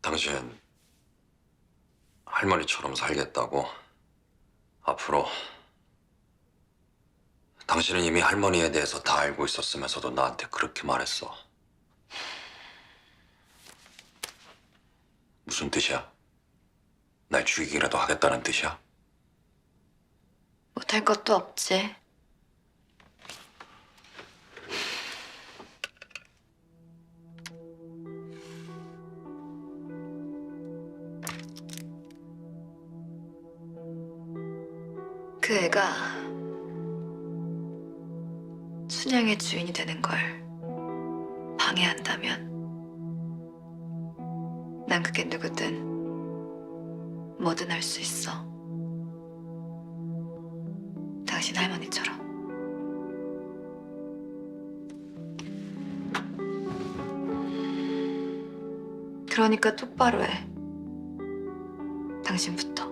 당신 할머니처럼 살겠다고? 앞으로 당신은 이미 할머니에 대해서 다 알고 있었으면서도 나한테 그렇게 말했어. 무슨 뜻이야? 날 죽이기라도 하겠다는 뜻이야? 못할 것도 없지. 그 애가 춘향의 주인이 되는 걸 방해한다면 난 그게 누구든 뭐든 할 수 있어. 당신 할머니처럼. 그러니까 똑바로 해. 당신부터.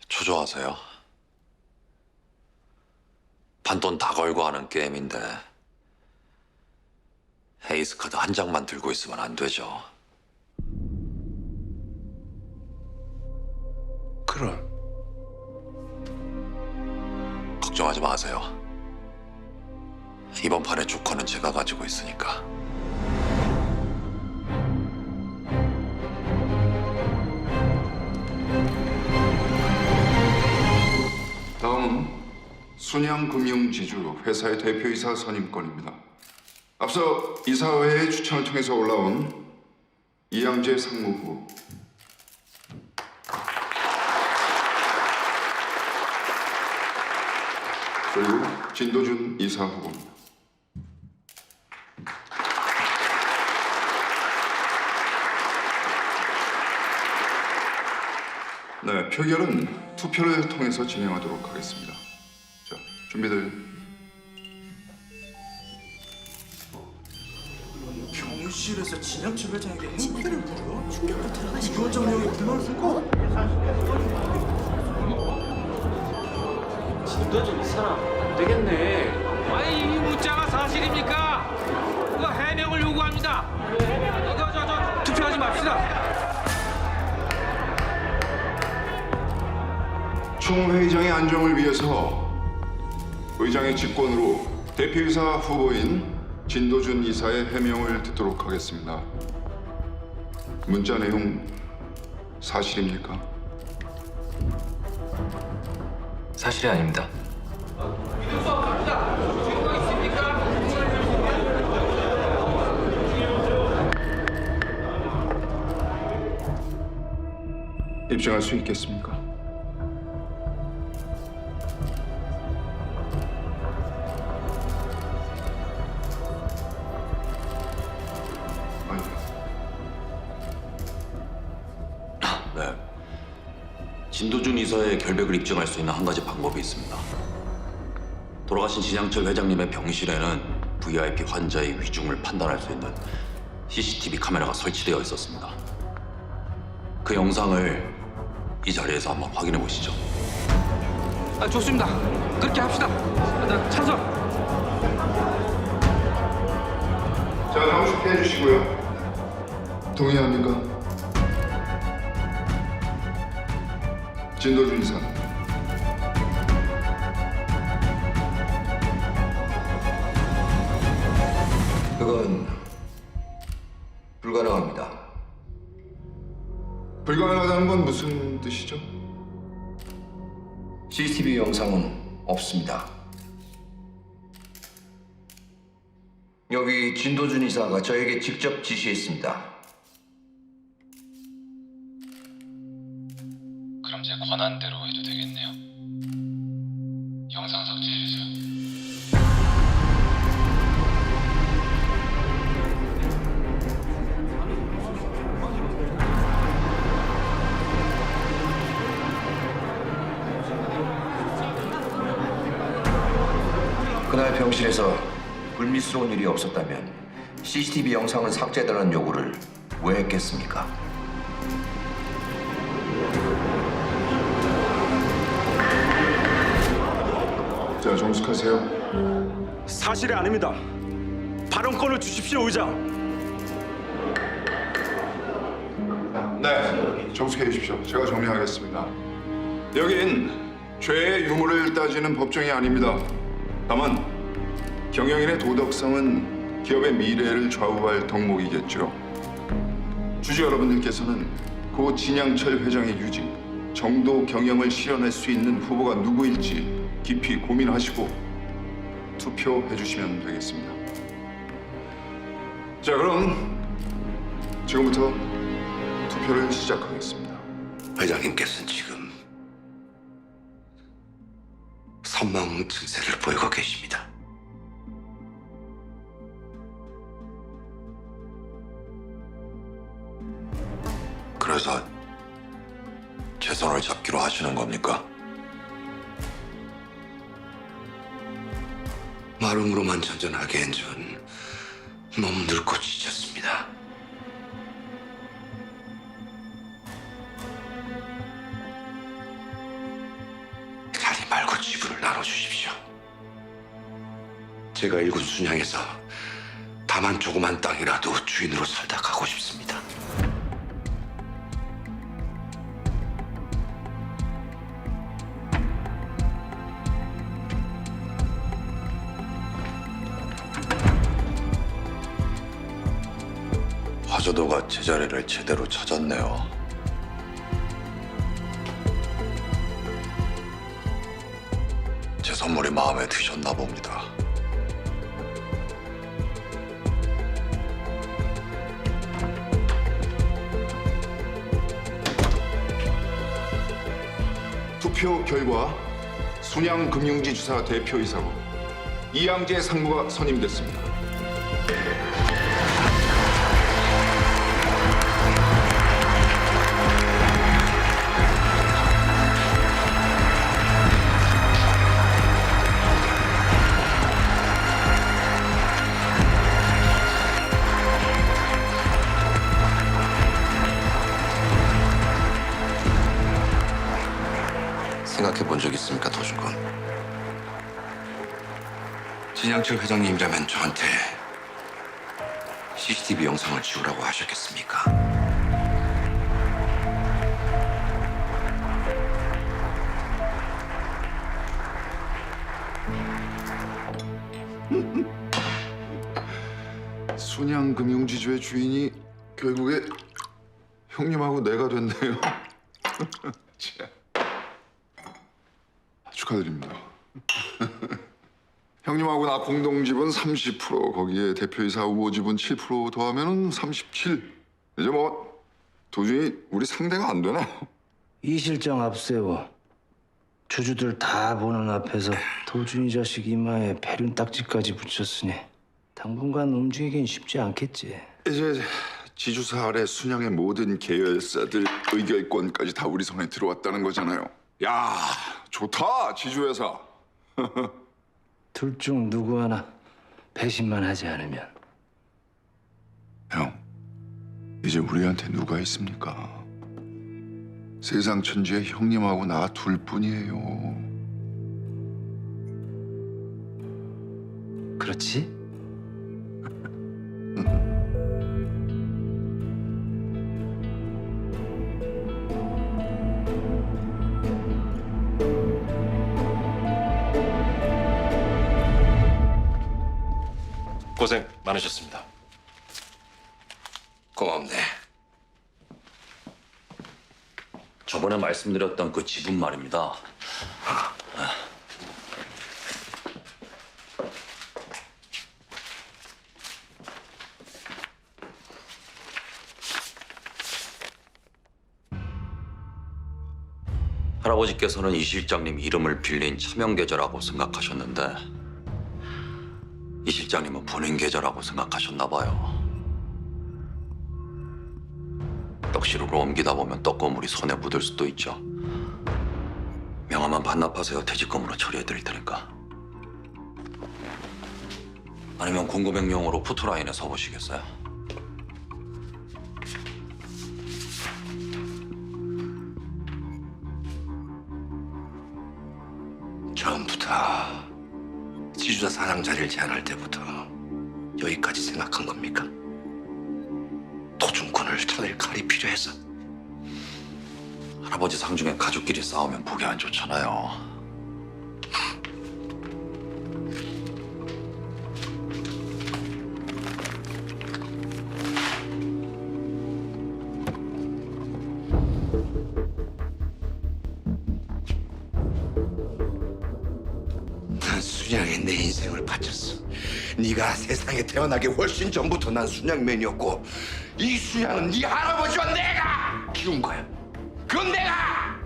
초조하세요? 판돈 다 걸고 하는 게임인데 에이스 카드 한 장만 들고 있으면 안 되죠. 그럼 걱정하지 마세요. 이번 판의 조커는 제가 가지고 있으니까. 다음은 순양금융지주 회사의 대표이사 선임권입니다. 앞서 이사회의 추천을 통해서 올라온 이양재 상무부, 그리고 진도준 이사 후보입니다. 네, 표결은 투표를 통해서 진행하도록 하겠습니다. 자, 준비들. 경실에서 진양철 회장에게 행패를 부려? 충격으로 들어가신 거예요. 정령이 불만을 들고? 진도준 이 사람 안 되겠네. 아니 이 문자가 사실입니까? 이거 해명을 요구합니다. 이거 저 투표하지 맙시다. 총회의장의 안정을 위해서 의장의 직권으로 대표이사 후보인 진도준 이사의 해명을 듣도록 하겠습니다. 문자 내용 사실입니까? 사실이 아닙니다. 입증할 수 있겠습니까? 아니, 네. 진도준 이사의 결백을 입증할 수 있는 한 가지 방법이 있습니다. 돌아가신 진양철 회장님의 병실에는 VIP 환자의 위중을 판단할 수 있는 CCTV 카메라가 설치되어 있었습니다. 그 영상을 이 자리에서 한번 확인해 보시죠. 아 좋습니다. 그렇게 합시다. 나 찬성. 자, 당숙해 주시고요. 동의합니까? 진도준 이사. 그건 불가능합니다. 불가능하다는 건 무슨 뜻이죠? CCTV 영상은 없습니다. 여기 진도준 이사가 저에게 직접 지시했습니다. 그럼 제 권한대로 해도 되겠네요. 영상 삭제해주세요. 병실에서 불미스러운 일이 없었다면 CCTV 영상은 삭제해달라는 요구를 왜 했겠습니까? 자, 정숙하세요. 사실이 아닙니다. 발언권을 주십시오, 의장. 네, 정숙해 주십시오. 제가 정리하겠습니다. 여긴 죄의 유무를 따지는 법정이 아닙니다. 다만 경영인의 도덕성은 기업의 미래를 좌우할 덕목이겠죠. 주주 여러분들께서는 고 진양철 회장의 유직, 정도 경영을 실현할 수 있는 후보가 누구일지 깊이 고민하시고 투표해 주시면 되겠습니다. 자, 그럼 지금부터 투표를 시작하겠습니다. 회장님께서는 지금 선망 증세를 보이고 계십니다. 그래서 제 손을 잡기로 하시는 겁니까? 마름으로만 전전하기엔 전 너무 늙고 지쳤습니다. 자리 말고 지분을 나눠주십시오. 제가 일군 순양에서 다만 조그만 땅이라도 주인으로 살다 가고 싶습니다. 화조도가 제자리를 제대로 찾았네요. 제 선물이 마음에 드셨나 봅니다. 투표 결과 순양금융지 주사 대표이사로 이양재 상무가 선임됐습니다. 생각해 본 적 있습니까, 도준건? 진양철 회장님이라면 저한테 CCTV 영상을 지우라고 하셨겠습니까? 순양금융지주의 주인이 결국에 형님하고 내가 됐네요. 자, 축하드립니다. 형님하고 나 공동지분 30%, 거기에 대표이사 후보 지분 7% 더하면은 37. 이제 뭐 도중이 우리 상대가 안 되나? 이 실장 앞세워 주주들 다 보는 앞에서 도준이 자식 이마에 배륜 딱지까지 붙였으니 당분간 움직이긴 쉽지 않겠지. 이제 지주사 아래 순양의 모든 계열사들 의결권까지 다 우리 손에 들어왔다는 거잖아요. 야, 좋다, 지주회사. 둘 중 누구 하나 배신만 하지 않으면. 형, 이제 우리한테 누가 있습니까? 세상 천지에 형님하고 나 둘뿐이에요. 그렇지? 고생 많으셨습니다. 고맙네. 저번에 말씀드렸던 그 지분 말입니다. 할아버지께서는 이 실장님 이름을 빌린 차명 계좌라고 생각하셨는데 이 실장님은 본인 계좌라고 생각하셨나 봐요. 떡시루로 옮기다 보면 떡고물이 손에 묻을 수도 있죠. 명함만 반납하세요. 퇴직금으로 처리해드릴 테니까. 아니면 공급명령으로 포토라인에 서보시겠어요? 처음부터 지주사 사장 자리를 제안할 때부터 여기까지 생각한 겁니까? 도중꾼을 쳐낼 칼이 필요해서. 할아버지 상중에 가족끼리 싸우면 보기 안 좋잖아요. 난 순양에 내 인생을 바쳤어. 네가 세상에 태어나기 훨씬 전부터 난 순양맨이었고 이 순양은 네 할아버지와 내가 키운 거야. 그건 내가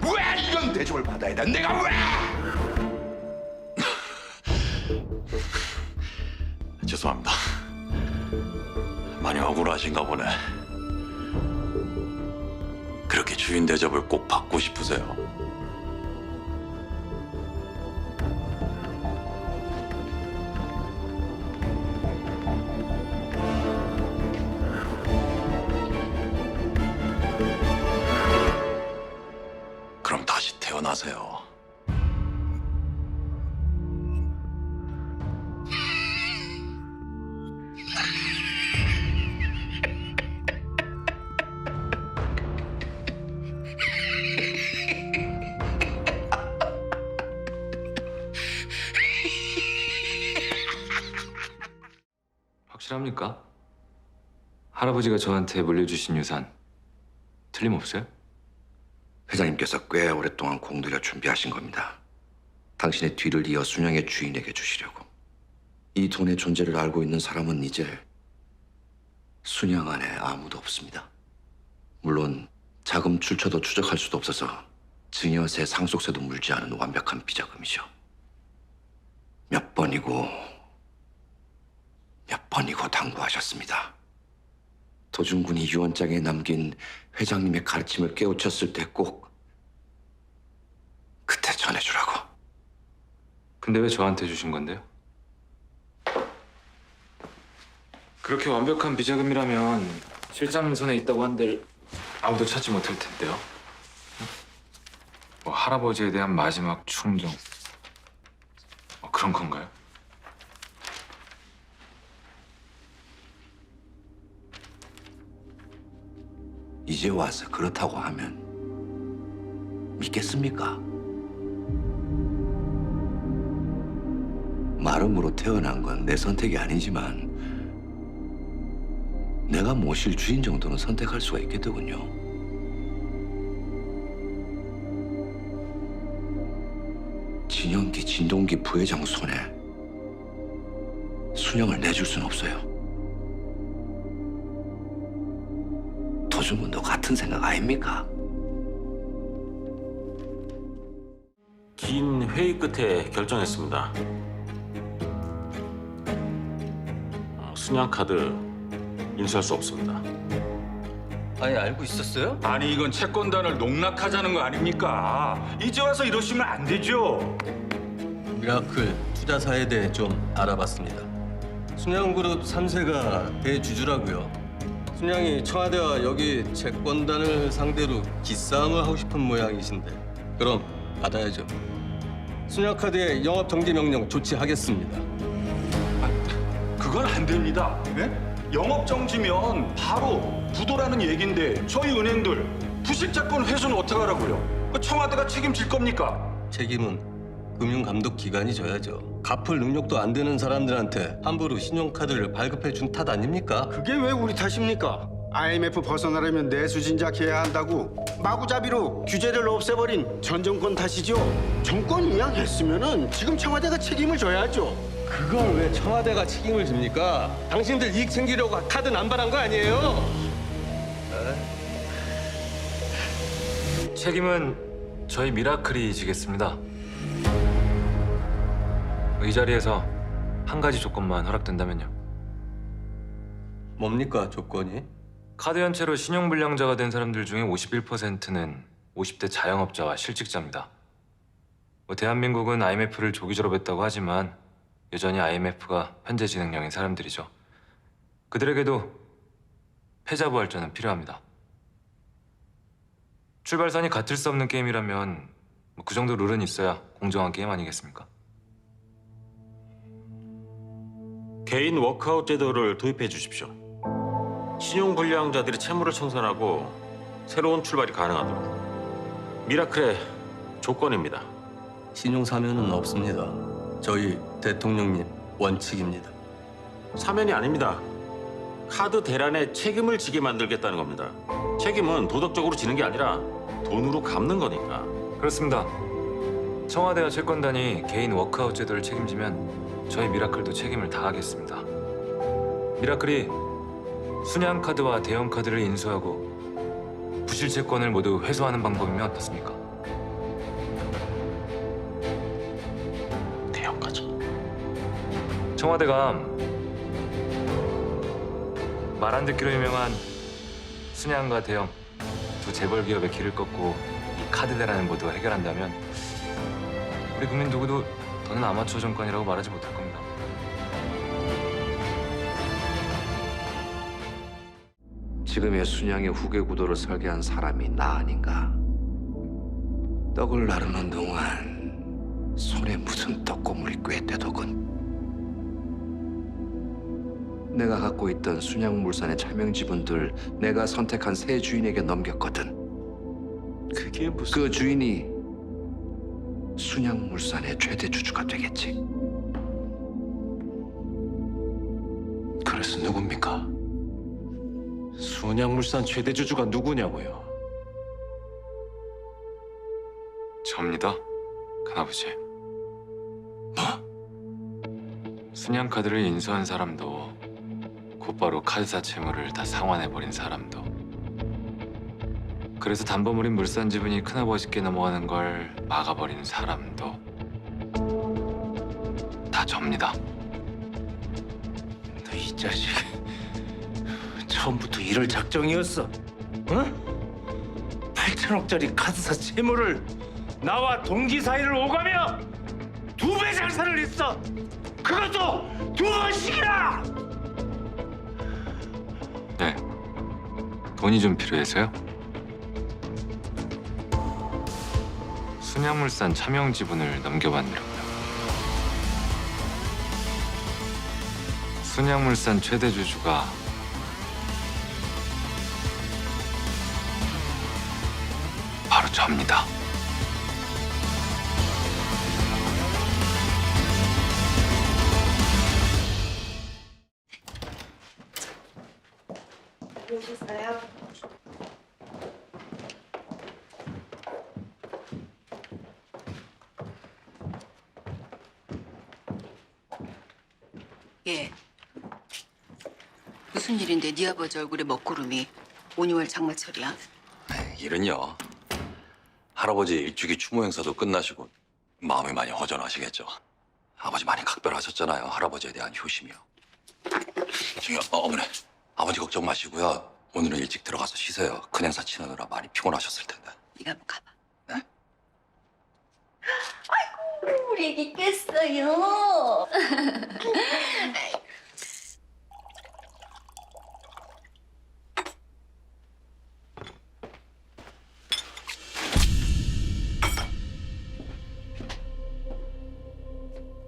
왜 이런 대접을 받아야 돼? 내가 왜? 죄송합니다. 많이 억울하신가 보네. 그렇게 주인 대접을 꼭 받고 싶으세요? 그럼 다시 태어나세요. 확실합니까? 할아버지가 저한테 물려주신 유산 틀림없어요? 회장님께서 꽤 오랫동안 공들여 준비하신 겁니다. 당신의 뒤를 이어 순양의 주인에게 주시려고. 이 돈의 존재를 알고 있는 사람은 이제 순양 안에 아무도 없습니다. 물론 자금 출처도 추적할 수도 없어서 증여세, 상속세도 물지 않은 완벽한 비자금이죠. 몇 번이고 당부하셨습니다. 도중군이 유언장에 남긴 회장님의 가르침을 깨우쳤을 때 꼭 그때 전해주라고. 근데 왜 저한테 주신 건데요? 그렇게 완벽한 비자금이라면 실장님 손에 있다고 한들 아무도 찾지 못할 텐데요. 뭐 할아버지에 대한 마지막 충정 그런 건가요? 이제 와서 그렇다고 하면 믿겠습니까? 마름으로 태어난 건 내 선택이 아니지만 내가 모실 주인 정도는 선택할 수가 있겠더군요. 진영기, 진동기 부회장 손에 순영을 내줄 순 없어요. 도중군도 같은 생각 아닙니까? 긴 회의 끝에 결정했습니다. 순양카드 인수할 수 없습니다. 아예 알고 있었어요? 아니 이건 채권단을 농락하자는 거 아닙니까? 이제 와서 이러시면 안 되죠. 미라클 투자사에 대해 좀 알아봤습니다. 순양그룹 3세가 대주주라고요. 순양이 청와대와 여기 채권단을 상대로 기싸움을 하고 싶은 모양이신데 그럼 받아야죠. 순양카드의 영업정지 명령 조치하겠습니다. 그건 안 됩니다. 네? 영업정지면 바로 부도라는 얘긴데 저희 은행들 부실자권 회수는 어떻게 하라고요? 청와대가 책임질 겁니까? 책임은 금융감독기관이 져야죠. 갚을 능력도 안 되는 사람들한테 함부로 신용카드를 발급해 준 탓 아닙니까? 그게 왜 우리 탓입니까? IMF 벗어나려면 내수 진작해야 한다고 마구잡이로 규제를 없애버린 전 정권 탓이죠. 정권 이양했으면은 지금 청와대가 책임을 져야죠. 그걸 왜 청와대가 책임을 집니까? 당신들 이익 챙기려고 카드 남발한 거 아니에요? 책임은 저희 미라클이 지겠습니다. 이 자리에서 한 가지 조건만 허락된다면요. 뭡니까 조건이? 카드 연체로 신용불량자가 된 사람들 중에 51%는 50대 자영업자와 실직자입니다. 대한민국은 IMF를 조기 졸업했다고 하지만 여전히 IMF가 현재 진행형인 사람들이죠. 그들에게도 패자부활전은 필요합니다. 출발선이 같을 수 없는 게임이라면 그 정도 룰은 있어야 공정한 게임 아니겠습니까? 개인 워크아웃 제도를 도입해 주십시오. 신용 불량자들이 채무를 청산하고 새로운 출발이 가능하도록. 미라클의 조건입니다. 신용 사면은 없습니다. 저희 대통령님 원칙입니다. 사면이 아닙니다. 카드 대란에 책임을 지게 만들겠다는 겁니다. 책임은 도덕적으로 지는 게 아니라 돈으로 갚는 거니까. 그렇습니다. 청와대와 채권단이 개인 워크아웃 제도를 책임지면 저희 미라클도 책임을 다하겠습니다. 미라클이 순양 카드와 대형 카드를 인수하고 부실 채권을 모두 회수하는 방법이면 어떻습니까? 대형 카드. 청와대가 말 안 듣기로 유명한 순양과 대형 두 재벌 기업의 길을 꺾고 이 카드 대란을 모두 해결한다면 우리 국민 누구도 더는 아마추어 정권이라고 말하지 못할 겁니다. 지금의 순양의 후계 구도를 설계한 사람이 나 아닌가? 떡을 나르는 동안 손에 무슨 떡고물이 꽤 되더군. 내가 갖고 있던 순양물산의 차명 지분들 내가 선택한 새 주인에게 넘겼거든. 그게 무슨... 그 주인이 순양물산의 최대 주주가 되겠지. 그래서 누굽니까? 순양물산 최대 주주가 누구냐고요? 접니다, 큰아버지. 순양 카드를 인수한 사람도 곧바로 카드사 채무를 다 상환해버린 사람도, 그래서 담보물인 물산 지분이 큰아버지께 넘어가는 걸 막아버린 사람도 다 접니다. 너 이 자식 처음부터 이럴 작정이었어. 어? 8천억짜리 카드사 채무를 나와 동기 사이를 오가며 2배 장사를 했어. 그것도 2번씩이나. 네, 돈이 좀 필요해서요. 순양물산 차명 지분을 넘겨받으려고요. 순양물산 최대 주주가 바로 저입니다. 여기 있어요. 예. 무슨 일인데 네 아버지 얼굴에 먹구름이 5, 6월 장마철이야? 일은요. 할아버지 일주기 추모 행사도 끝나시고 마음이 많이 허전하시겠죠. 아버지 많이 각별하셨잖아요. 할아버지에 대한 효심이요. 저기 어머니, 아버지 걱정 마시고요. 오늘은 일찍 들어가서 쉬세요. 큰 행사 치느라 많이 피곤하셨을 텐데. 네가 한번 가봐. 네? 아이고, 우리 애기 깼어요.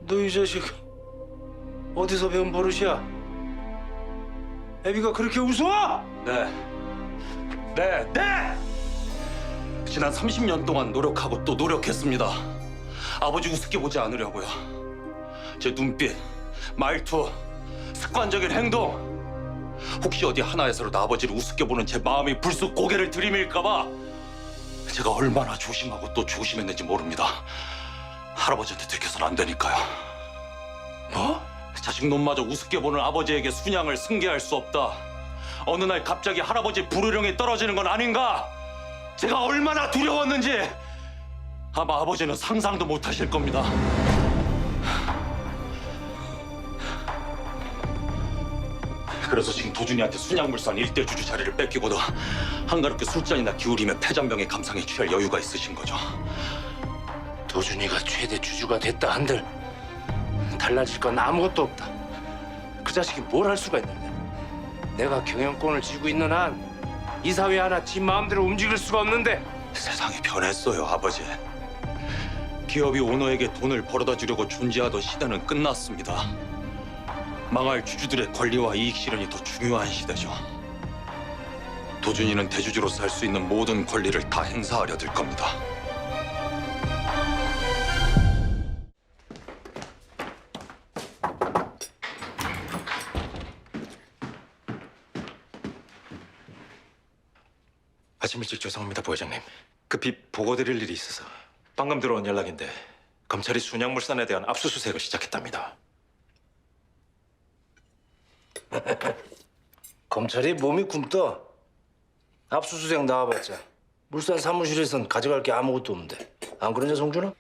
너 이 자식 어디서 배운 버릇이야? 애비가 그렇게 웃어? 네. 지난 30년 동안 노력하고 또 노력했습니다. 아버지 우습게 보지 않으려고요. 제 눈빛, 말투, 습관적인 행동. 혹시 어디 하나에서라도 아버지를 우습게 보는 제 마음이 불쑥 고개를 들이밀까 봐 제가 얼마나 조심하고 또 조심했는지 모릅니다. 할아버지한테 들켜서는 안 되니까요. 뭐? 자식 놈마저 우습게 보는 아버지에게 순양을 승계할 수 없다. 어느 날 갑자기 할아버지 불효령이 떨어지는 건 아닌가? 제가 얼마나 두려웠는지 아마 아버지는 상상도 못 하실 겁니다. 그래서 지금 도준이한테 순양물산 일대 주주 자리를 뺏기고도 한가롭게 술잔이나 기울이며 폐잔병의 감상에 취할 여유가 있으신 거죠. 도준이가 최대 주주가 됐다 한들 달라질 건 아무것도 없다. 그 자식이 뭘 할 수가 있는데. 내가 경영권을 쥐고 있는 한 이 사회 하나 지 마음대로 움직일 수가 없는데. 세상이 변했어요, 아버지. 기업이 오너에게 돈을 벌어다 주려고 존재하던 시대는 끝났습니다. 망할 주주들의 권리와 이익 실현이 더 중요한 시대죠. 도준이는 대주주로서 할 수 있는 모든 권리를 다 행사하려 들 겁니다. 아침 일찍 죄송합니다, 부회장님. 급히 보고드릴 일이 있어서 방금 들어온 연락인데 검찰이 순양물산에 대한 압수수색을 시작했답니다. 검찰이 몸이 굼떠. 압수수색 나와봤자 물산 사무실에선 가져갈 게 아무것도 없는데. 안 그러냐, 성준아?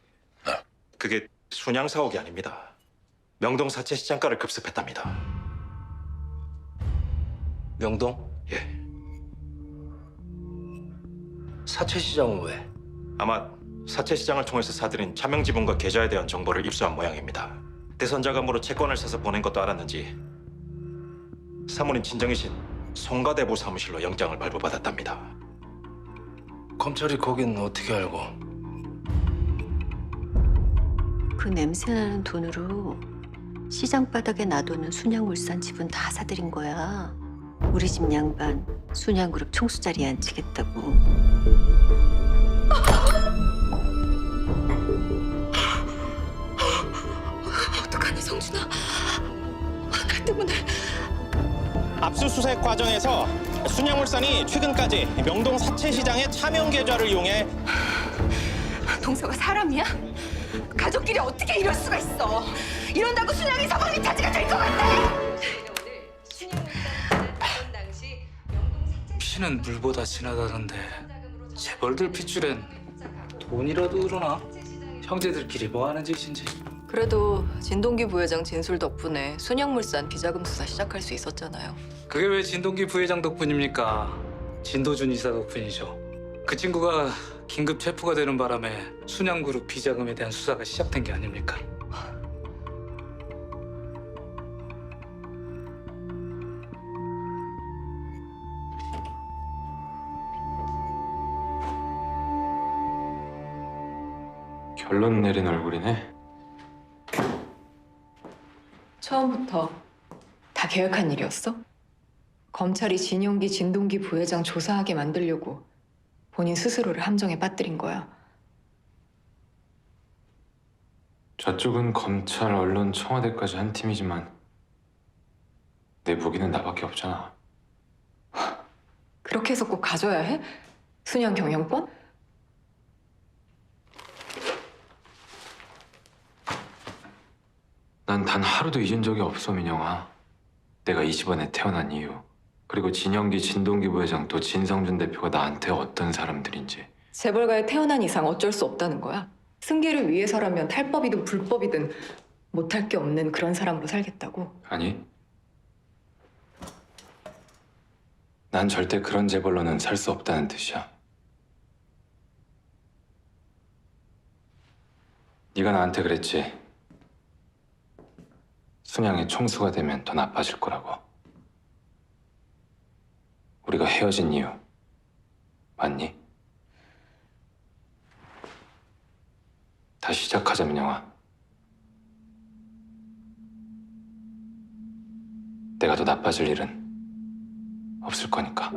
그게 순양 사옥이 아닙니다. 명동 사채 시장가를 급습했답니다. 명동? 예. 사채시장은 왜? 아마 사채 시장을 통해서 사들인 차명 지분과 계좌에 대한 정보를 입수한 모양입니다. 대선자금으로 채권을 사서 보낸 것도 알았는지 사모님 친정이신 송가대부 사무실로 영장을 발부받았답니다. 검찰이 거긴 어떻게 알고? 그 냄새나는 돈으로 시장 바닥에 놔두는 순양물산 지분 다 사들인 거야. 우리 집 양반 순양그룹 총수 자리에 앉히겠다고. 어떡하니, 성준아. 나 때문에. 압수수색 과정에서 순양물산이 최근까지 명동 사채시장의 차명 계좌를 이용해 동서가 사람이야? 가족끼리 어떻게 이럴 수가 있어? 이런다고 순양이 서방님 차지가 될 것 같아? 피는 물보다 진하다던데 재벌들 핏줄엔 돈이라도 그러나? 형제들끼리 뭐 하는 짓인지. 그래도 진동기 부회장 진술 덕분에 순양물산 비자금 수사 시작할 수 있었잖아요. 그게 왜 진동기 부회장 덕분입니까? 진도준 이사 덕분이죠. 그 친구가 긴급 체포가 되는 바람에 순양그룹 비자금에 대한 수사가 시작된 게 아닙니까? 결론 내린 얼굴이네. 처음부터 다 계획한 일이었어? 검찰이 진용기, 진동기 부회장 조사하게 만들려고 본인 스스로를 함정에 빠뜨린 거야. 저쪽은 검찰, 언론, 청와대까지 한 팀이지만 내 무기는 나밖에 없잖아. 그렇게 해서 꼭 가져야 해? 순양 경영권? 난 단 하루도 잊은 적이 없어, 민영아. 내가 이 집안에 태어난 이유, 그리고 진영기, 진동기 부회장 또 진성준 대표가 나한테 어떤 사람들인지. 재벌가에 태어난 이상 어쩔 수 없다는 거야. 승계를 위해서라면 탈법이든 불법이든 못할 게 없는 그런 사람으로 살겠다고. 아니, 난 절대 그런 재벌로는 살 수 없다는 뜻이야. 네가 나한테 그랬지. 순양의 총수가 되면 더 나빠질 거라고. 우리가 헤어진 이유 맞니? 다시 시작하자, 민영아. 내가 더 나빠질 일은 없을 거니까.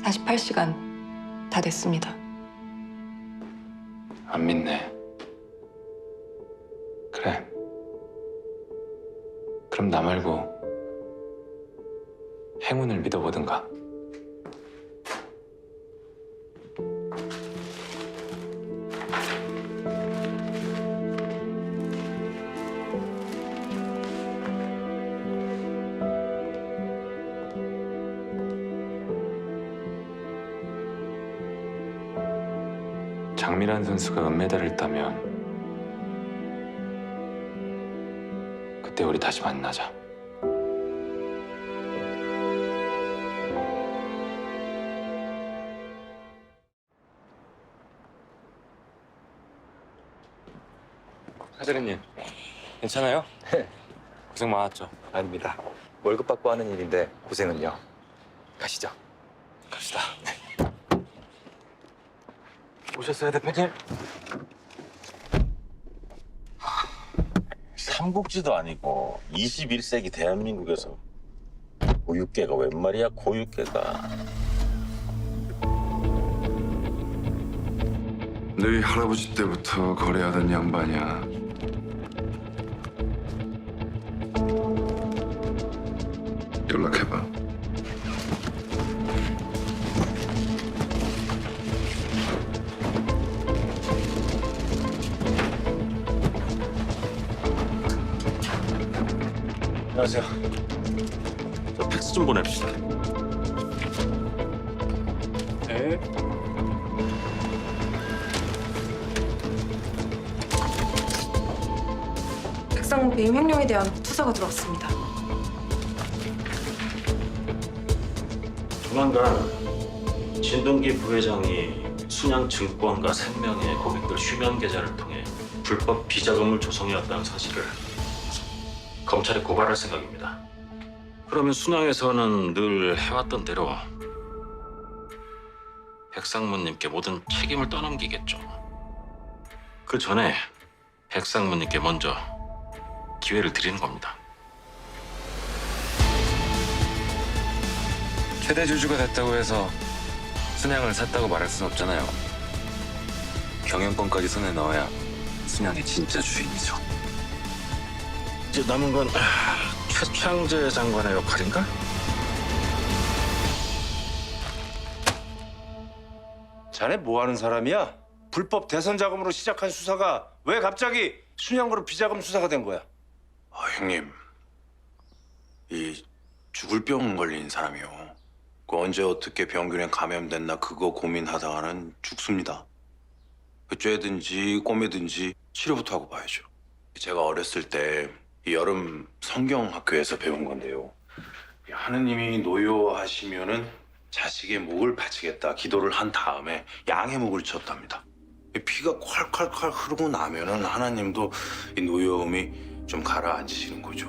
사 48시간 다 됐습니다. 안 믿네. 그래. 그럼 나 말고 행운을 믿어보든가. 장미란 선수가 은메달을 따면 그때 우리 다시 만나자. 하대리님, 괜찮아요? 고생 많았죠? 아닙니다. 월급 받고 하는 일인데 고생은요. 가시죠. 갑시다. 오셨어요, 대표님? 삼국지도 아니고 21세기 대한민국에서 고육계가 웬 말이야, 고육계가. 너희 할아버지 때부터 거래하던 양반이야. 연락해봐. 안녕하세요. 저 팩스 좀 보냅시다. 네. 백상무 배임 횡령에 대한 투사가 들어왔습니다. 조만간 진동기 부회장이 순양증권과 생명의 고객들 휴면 계좌를 통해 불법 비자금을 조성해왔다는 사실을 검찰에 고발할 생각입니다. 그러면 순양에서는 늘 해왔던 대로 백상무님께 모든 책임을 떠넘기겠죠. 그 전에 백상무님께 먼저 기회를 드리는 겁니다. 최대 주주가 됐다고 해서 순양을 샀다고 말할 순 없잖아요. 경영권까지 손에 넣어야 순양의 진짜 주인이죠. 이제 남은 건 최창재 장관의 역할인가? 자네 뭐 하는 사람이야? 불법 대선 자금으로 시작한 수사가 왜 갑자기 순양그룹 비자금 수사가 된 거야? 형님, 이 죽을 병 걸린 사람이요. 그 언제 어떻게 병균에 감염됐나 그거 고민하다가는 죽습니다. 그 쬐든지 꼬매든지 치료부터 하고 봐야죠. 제가 어렸을 때 이 여름 성경 학교에서 배운 건데요. 하느님이 노여하시면은 자식의 목을 바치겠다 기도를 한 다음에 양의 목을 쳤답니다. 피가 콸콸콸 흐르고 나면은 하나님도 이 노여움이 좀 가라앉으시는 거죠.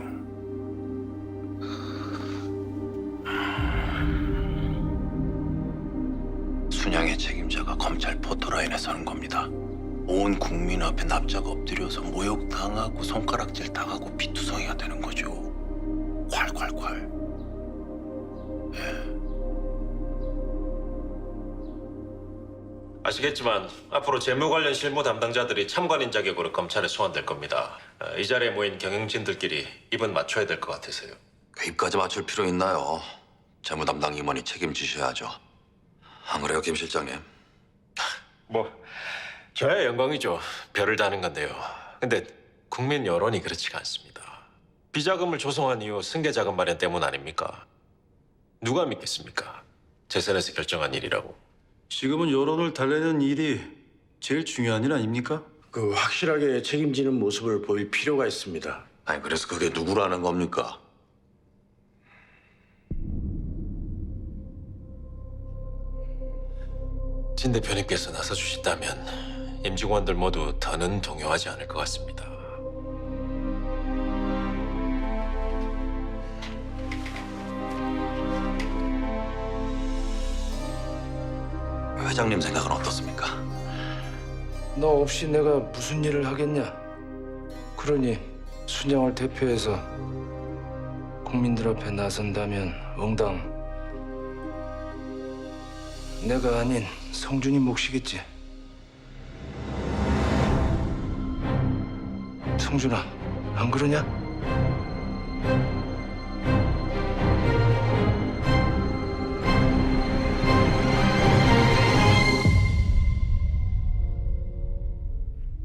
순양의 책임자가 검찰 포토라인에 서는 겁니다. 온 국민 앞에 납작 엎드려서 모욕당하고 손가락질 당하고 피투성이가 되는 거죠. 콸콸콸. 아시겠지만 앞으로 재무 관련 실무 담당자들이 참관인 자격으로 검찰에 소환될 겁니다. 이 자리에 모인 경영진들끼리 입은 맞춰야 될 것 같아서요. 그 입까지 맞출 필요 있나요? 재무 담당 임원이 책임지셔야죠. 안 그래요, 김 실장님? 뭐 저야 영광이죠. 별을 다는 건데요. 근데 국민 여론이 그렇지가 않습니다. 비자금을 조성한 이유 승계자금 마련 때문 아닙니까? 누가 믿겠습니까? 재선에서 결정한 일이라고. 지금은 여론을 달래는 일이 제일 중요한 일 아닙니까? 그 확실하게 책임지는 모습을 보일 필요가 있습니다. 아니 그래서 그게 누구라는 겁니까? 진 대표님께서 나서주신다면 임직원들 모두 더는 동요하지 않을 것 같습니다. 회장님 생각은 어떻습니까? 너 없이 내가 무슨 일을 하겠냐? 그러니 순양을 대표해서 국민들 앞에 나선다면 응당 내가 아닌 성준이 몫이겠지. 성준아, 안 그러냐?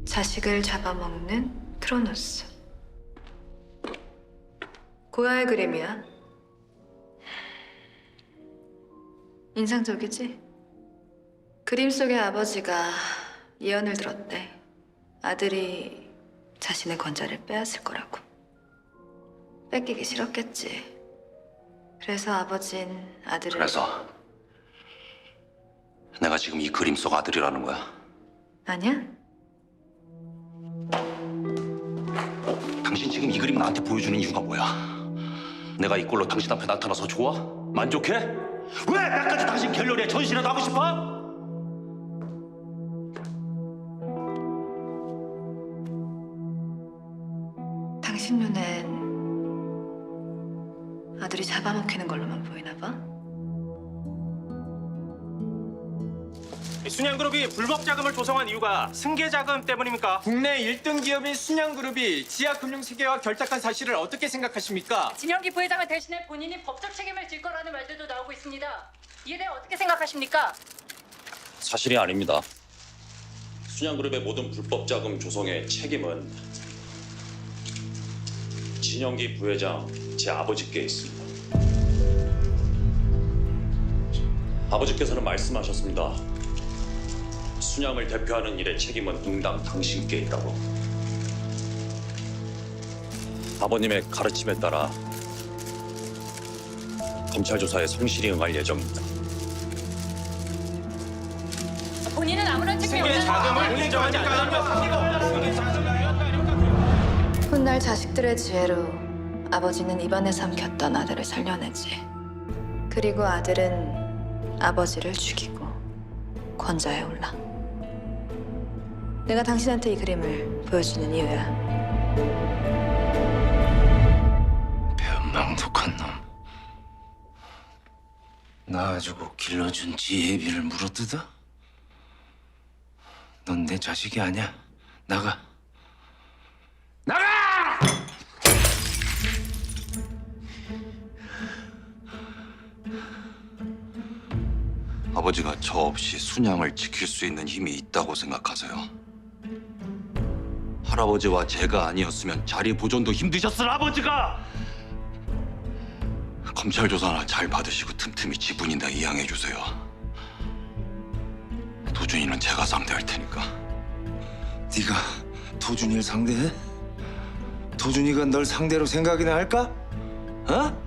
자식을 잡아먹는 크로노스. 고야의 그림이야. 인상적이지? 그림 속의 아버지가 예언을 들었대. 아들이 자신의 권자를 빼앗을 거라고. 뺏기기 싫었겠지. 그래서 아버진 아들을... 그래서 내가 지금 이 그림 속 아들이라는 거야? 아니야? 지금 이 그림 나한테 보여주는 이유가 뭐야? 내가 이 꼴로 당신 앞에 나타나서 좋아? 만족해? 왜 나까지 당신 갤러리에 전시라도 하고 싶어? 당신 눈엔 아들이 잡아먹히는 걸로만 보이나 봐? 순양그룹이 불법 자금을 조성한 이유가 승계 자금 때문입니까? 국내 1등 기업인 순양그룹이 지하금융세계와 결탁한 사실을 어떻게 생각하십니까? 진영기 부회장을 대신해 본인이 법적 책임을 질 거라는 말들도 나오고 있습니다. 이에 대해 어떻게 생각하십니까? 사실이 아닙니다. 순양그룹의 모든 불법 자금 조성의 책임은 진영기 부회장 제 아버지께 있습니다. 아버지께서는 말씀하셨습니다. 순양을 대표하는 일의 책임은 응당 당신께 있다고. 아버님의 가르침에 따라 검찰 조사에 성실히 응할 예정입니다. 본인은 아무런 책임이 승계 없는 자금을 인정하지 않으면 훗날 자식들의 지혜로 아버지는 입안에 삼켰던 아들을 살려내지. 그리고 아들은 아버지를 죽이고 권좌에 올라. 내가 당신한테 이 그림을 보여주는 이유야. 변망독한 놈. 나 가지고 길러준 지혜비를 물어뜯어? 넌 내 자식이 아니야. 나가. 나가! 아버지가 저 없이 순양을 지킬 수 있는 힘이 있다고 생각하세요? 할아버지와 제가 아니었으면 자리 보존도 힘드셨을 아버지가! 검찰 조사나 잘 받으시고 틈틈이 지분이나 이양해 주세요. 도준이는 제가 상대할 테니까. 네가 도준이를 상대해? 도준이가 널 상대로 생각이나 할까? 어?